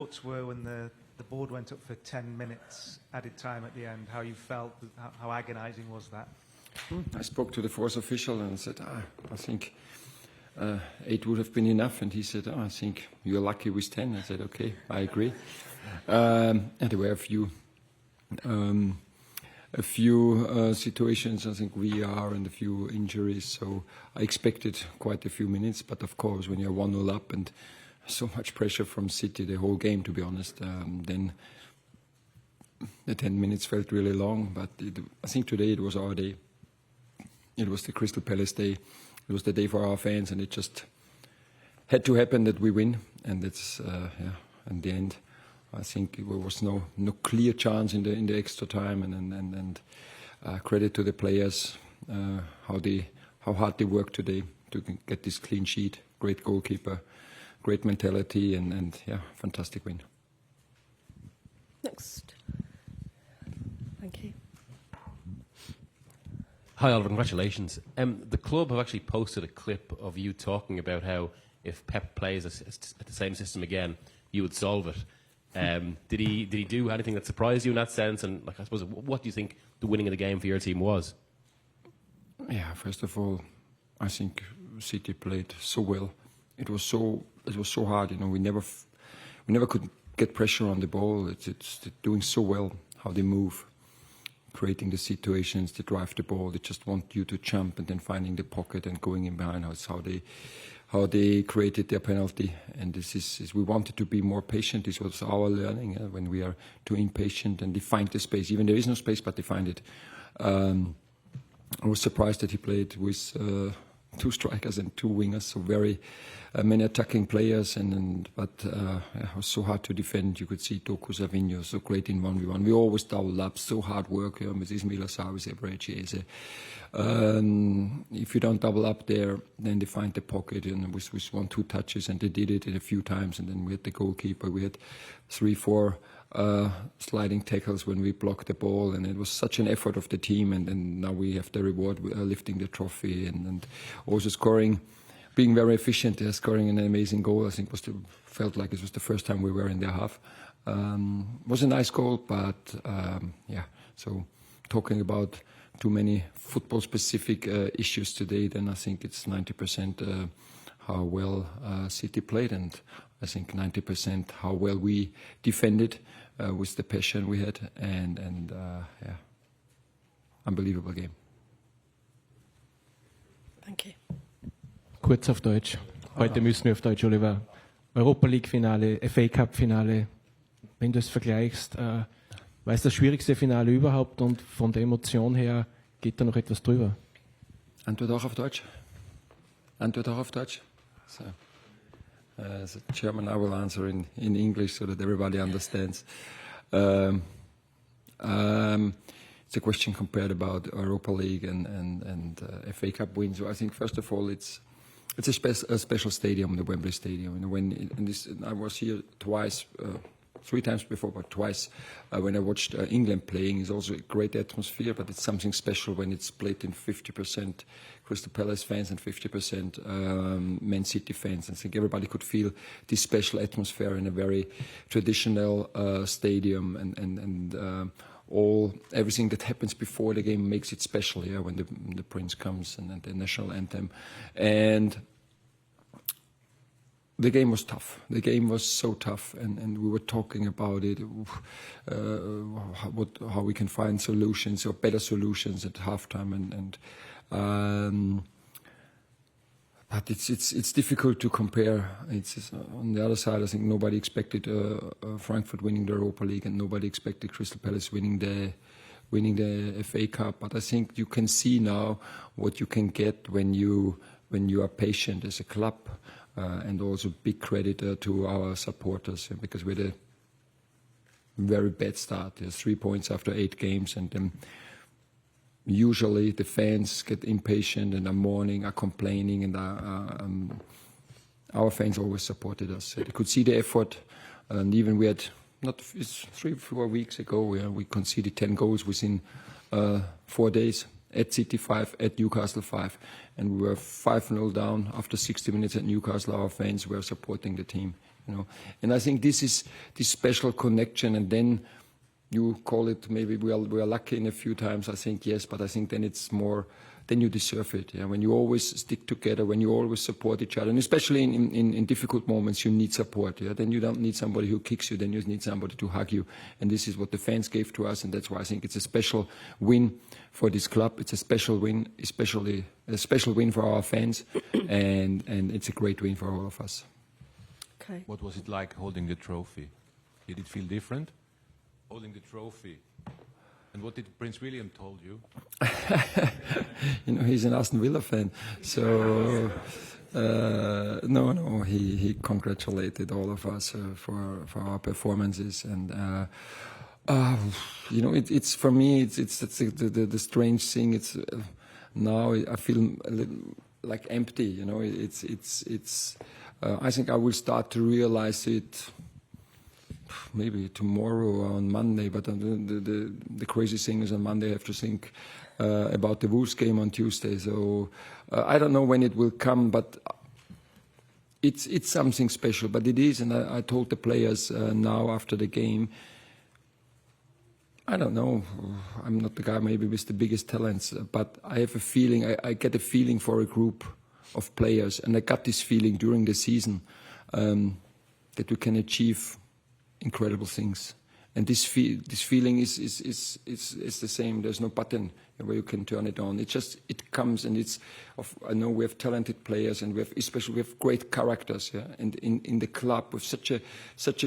thoughts were when the board went up for 10 minutes added time at the end, how you felt, how agonizing was that? I spoke to the fourth official and said, I think 8 would have been enough. And he said, I think you're lucky with 10. I said, okay, I agree. And there were a few situations, I think VAR and a few injuries. So I expected quite a few minutes. But of course, when you're 1-0 up and so much pressure from City, the whole game, to be honest, then the 10 minutes felt really long. But I think today it was our day. It was the Crystal Palace day. It was the day for our fans, and it just had to happen that we win. And it's in the end, I think there was no clear chance in the extra time. And credit to the players, how hard they worked today to get this clean sheet. Great goalkeeper, great mentality, and fantastic win. Next. Thank you. Hi, Oliver, congratulations. The club have actually posted a clip of you talking about how if Pep plays at the same system again, you would solve it. Did he do anything that surprised you in that sense? And I suppose, what do you think the winning of the game for your team was? Yeah, first of all, I think City played so well. It was so hard. We never could get pressure on the ball. It's doing so well how they move, creating the situations, they drive the ball, they just want you to jump and then finding the pocket and going in behind. It's how they created their penalty. And this is we wanted to be more patient. This was our learning when we are too impatient and they find the space. Even there is no space, but they find it. I was surprised that he played with 2 strikers and 2 wingers, so very many attacking players, but it was so hard to defend. You could see Doku Savinho so great in 1v1. We always double up, so hard work with Ismail Assar, with Ebrechese. If you don't double up there, then they find the pocket and with 1-2 touches, and they did it a few times. And then we had the goalkeeper. We had 3-4 sliding tackles when we blocked the ball, and it was such an effort of the team. And then now we have the reward, lifting the trophy and also scoring. Being very efficient, scoring an amazing goal. I think felt like it was the first time we were in their half. Was a nice goal, but So talking about too many football-specific issues today, then I think it's 90% how well City played, and I think 90% how well we defended with the passion we had, and unbelievable game. Thank you. Kurz auf Deutsch. Heute müssen wir auf Deutsch, Oliver. Europa League-Finale, FA Cup-Finale. Wenn du es vergleichst, war es das schwierigste Finale überhaupt und von der Emotion her geht da noch etwas drüber? Antwort auch auf Deutsch? Antwort auch auf Deutsch? So, as a German, I will answer in English so that everybody understands. It's a question compared about Europa League and FA Cup wins. So I think first of all, it's a special stadium, the Wembley Stadium. I was here twice, 3 times before, but twice when I watched England playing. It's also a great atmosphere, but it's something special when it's split in 50% Crystal Palace fans and 50% Man City fans. I think everybody could feel this special atmosphere in a very traditional stadium, and everything that happens before the game makes it special. Yeah, when the Prince comes and the national anthem, and the game was tough. The game was so tough, and we were talking about it, how we can find solutions or better solutions at halftime, but it's difficult to compare. It's on the other side. I think nobody expected Frankfurt winning the Europa League, and nobody expected Crystal Palace winning the FA Cup. But I think you can see now what you can get when you are patient as a club, and also big credit to our supporters, because we had a very bad start. There's 3 points after 8 games, and usually the fans get impatient and are mourning, are complaining, and our fans always supported us. They could see the effort, and even we had, 3-4 weeks ago, we conceded 10 goals within 4 days. At City 5, at Newcastle 5, and we were 5-0 down after 60 minutes at Newcastle. Our fans were supporting the team. you know. And I think this is this special connection, and then you call it maybe we are lucky in a few times. I think yes, but I think then it's more. Then you deserve it. Yeah, when you always stick together, when you always support each other, and especially in difficult moments, you need support. Yeah, then you don't need somebody who kicks you. Then you need somebody to hug you. And this is what the fans gave to us, and that's why I think it's a special win for this club. It's a special win, especially a special win for our fans, and it's a great win for all of us. Okay. What was it like holding the trophy? Did it feel different? Holding the trophy. And what did Prince William told you? You know, he's an Aston Villa fan, so no, he congratulated all of us for our performances, and you know, it's for me, it's the strange thing. It's now I feel a little like empty. You know, it's. I think I will start to realize it. Maybe tomorrow or on Monday, but the crazy thing is on Monday I have to think about the Wolves game on Tuesday. So I don't know when it will come, but it's something special. But it is, and I told the players now after the game, I don't know, I'm not the guy maybe with the biggest talents, but I have a feeling, I get a feeling for a group of players, and I got this feeling during the season that we can achieve incredible things, and this feeling is the same. There's no button where you can turn it on. It comes, and it's. I know we have talented players, and we have great characters, yeah. And in the club with such a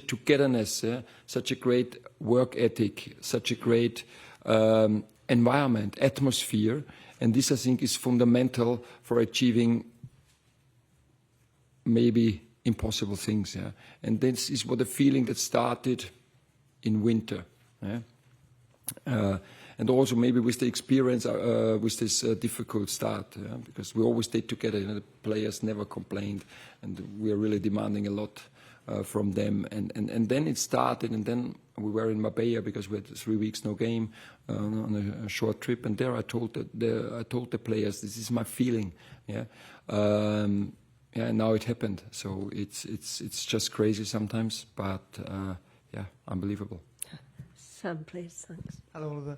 togetherness, yeah, such a great work ethic, such a great environment, atmosphere, and this I think is fundamental for achieving maybe impossible things, yeah. And this is what a feeling that started in winter, yeah. And also maybe with the experience, with this difficult start, yeah? Because we always stayed together. You know, the players never complained, and we are really demanding a lot from them. And then it started, and then we were in Marbella because we had 3 weeks no game on a short trip. And there I told the players, this is my feeling, yeah. Yeah, and now it happened. So it's just crazy sometimes, but yeah, unbelievable. Sam, please. Thanks. Hello, Oliver.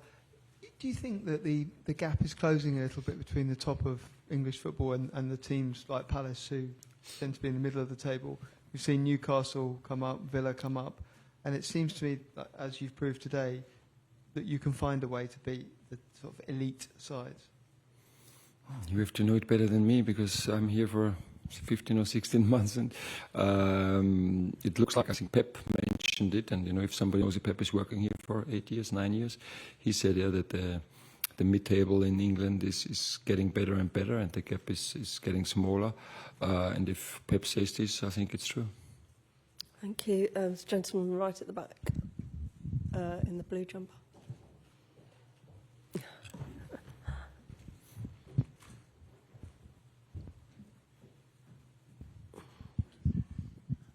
Do you think that the gap is closing a little bit between the top of English football and the teams like Palace, who tend to be in the middle of the table? We've seen Newcastle come up, Villa come up, and it seems to me, as you've proved today, that you can find a way to beat the sort of elite sides. You have to know it better than me because I'm here for 15 or 16 months, and it looks like, I think Pep mentioned it, and you know, if somebody knows if Pep is working here for 8 years, 9 years, he said that the mid-table in England is getting better and better, and the gap is getting smaller, and if Pep says this, I think it's true. Thank you. This gentleman right at the back in the blue jumper.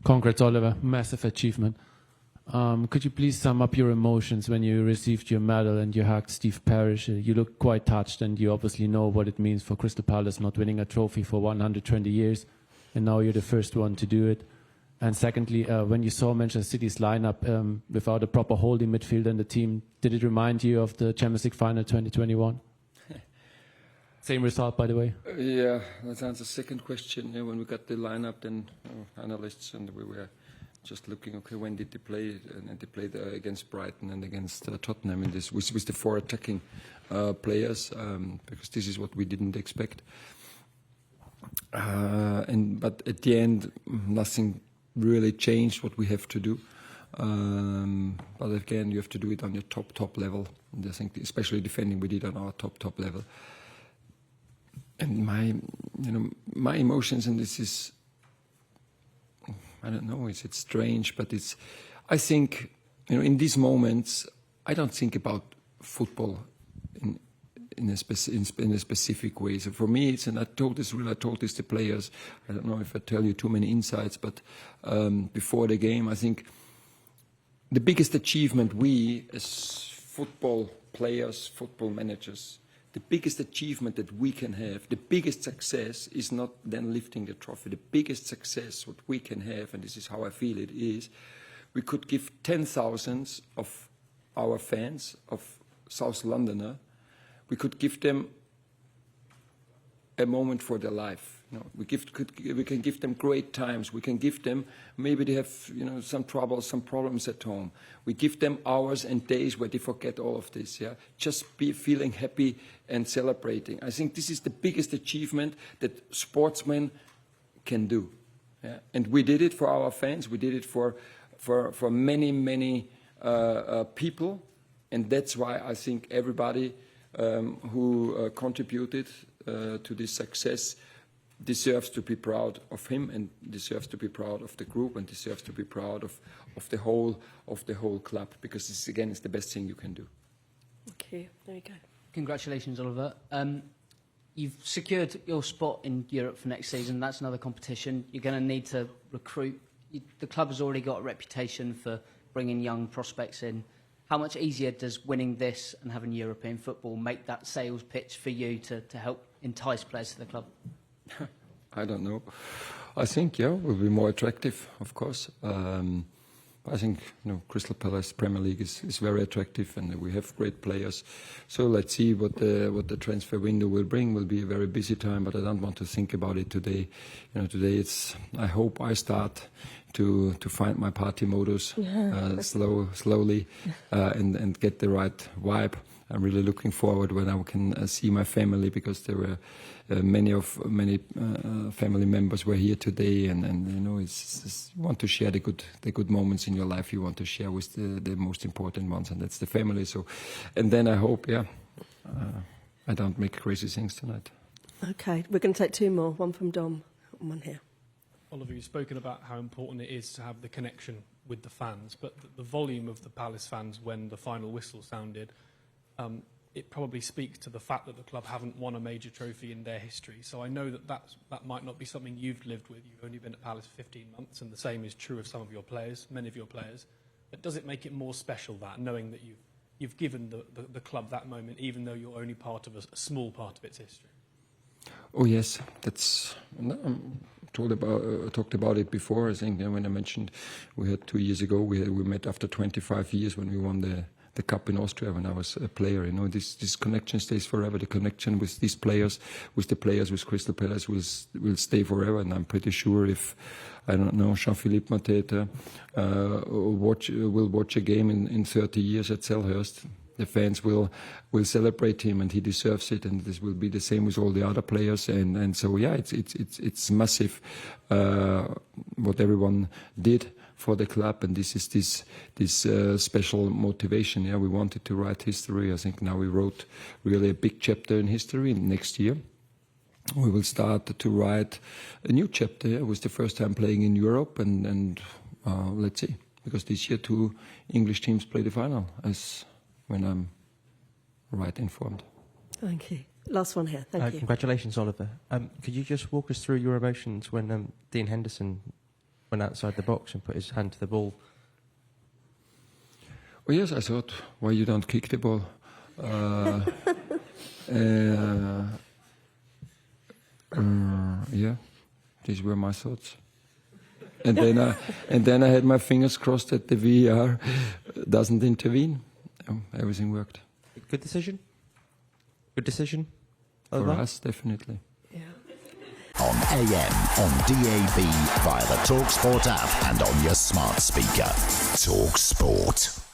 Congrats, Oliver. Massive achievement. Could you please sum up your emotions when you received your medal and you hugged Steve Parish? You look quite touched, and you obviously know what it means for Crystal Palace not winning a trophy for 120 years, and now you're the first one to do it. And secondly, when you saw Manchester City's lineup without a proper holding midfield in the team, did it remind you of the Champions League final 2021? Same result, by the way. Yeah, that answers the second question. Yeah, when we got the lineup, then analysts and we were just looking, okay, when did they play? And they played against Brighton and against Tottenham in this with the 4 attacking players, because this is what we didn't expect. But at the end, nothing really changed what we have to do. But again, you have to do it on your top level. And I think, especially defending, we did on our top level. And my emotions, and this is, I don't know, it's strange, but I think, in these moments, I don't think about football in a specific way. So for me, and I told this to players. I don't know if I tell you too many insights, but before the game, I think the biggest achievement we as football players, football managers, the biggest achievement that we can have, the biggest success is not then lifting the trophy. The biggest success what we can have, and this is how I feel it is, we could give 10,000 of our fans, of South Londoner, we could give them a moment for their life. You know, we can give them great times. We can give them, maybe they have some troubles, some problems at home. We give them hours and days where they forget all of this. Yeah, just be feeling happy and celebrating. I think this is the biggest achievement that sportsmen can do. Yeah? And we did it for our fans. We did it for many people, and that's why I think everybody who contributed to this success deserves to be proud of him, and deserves to be proud of the group, and deserves to be proud of the whole club, because this again is the best thing you can do. Okay, there you go. Congratulations, Oliver. You've secured your spot in Europe for next season. That's another competition. You're going to need to recruit. The club has already got a reputation for bringing young prospects in. How much easier does winning this and having European football make that sales pitch for you to help entice players to the club? I don't know. I think, yeah, it will be more attractive, of course. I think Crystal Palace Premier League is very attractive, and we have great players. So let's see what the transfer window will bring. Will be a very busy time, but I don't want to think about it today. Today it's. I hope I start to find my party modus slowly and get the right vibe. I'm really looking forward when I can see my family, because there were many family members were here today, and it's you want to share the good moments in your life. You want to share with the most important ones, and that's the family. So, and then I hope, I don't make crazy things tonight. Okay, we're going to take two more. One from Dom, and one here. Oliver, you've spoken about how important it is to have the connection with the fans, but the volume of the Palace fans when the final whistle sounded, it probably speaks to the fact that the club haven't won a major trophy in their history. So I know that might not be something you've lived with. You've only been at Palace 15 months, and the same is true of some of your players, many of your players. But does it make it more special, that, knowing that you've given the club that moment, even though you're only part of a small part of its history? Oh yes, that's. Talked about it before. I think when I mentioned we had 2 years ago, we met after 25 years when we won the cup in Austria when I was a player. This connection stays forever. The connection with these players, with the players with Crystal Palace will stay forever. And I'm pretty sure if, I don't know, Jean-Philippe Mateta will watch a game in 30 years at Selhurst, the fans will celebrate him, and he deserves it. And this will be the same with all the other players. And so yeah, it's massive what everyone did for the club, and this is this special motivation. Yeah, we wanted to write history. I think now we wrote really a big chapter in history. Next year we will start to write a new chapter. Yeah? It was the first time playing in Europe, and let's see, because this year 2 English teams play the final, as when I'm right informed. Thank you. Last one here. Thank you. Congratulations, Oliver. Could you just walk us through your emotions when Dean Henderson went outside the box and put his hand to the ball? Oh yes, I thought, why you don't kick the ball? Yeah, these were my thoughts. And then I had my fingers crossed that the VAR doesn't intervene. Everything worked. Good decision? Good decision? For us, definitely. Yeah. On AM, on DAB, via the talkSPORT app and on your smart speaker. talkSPORT.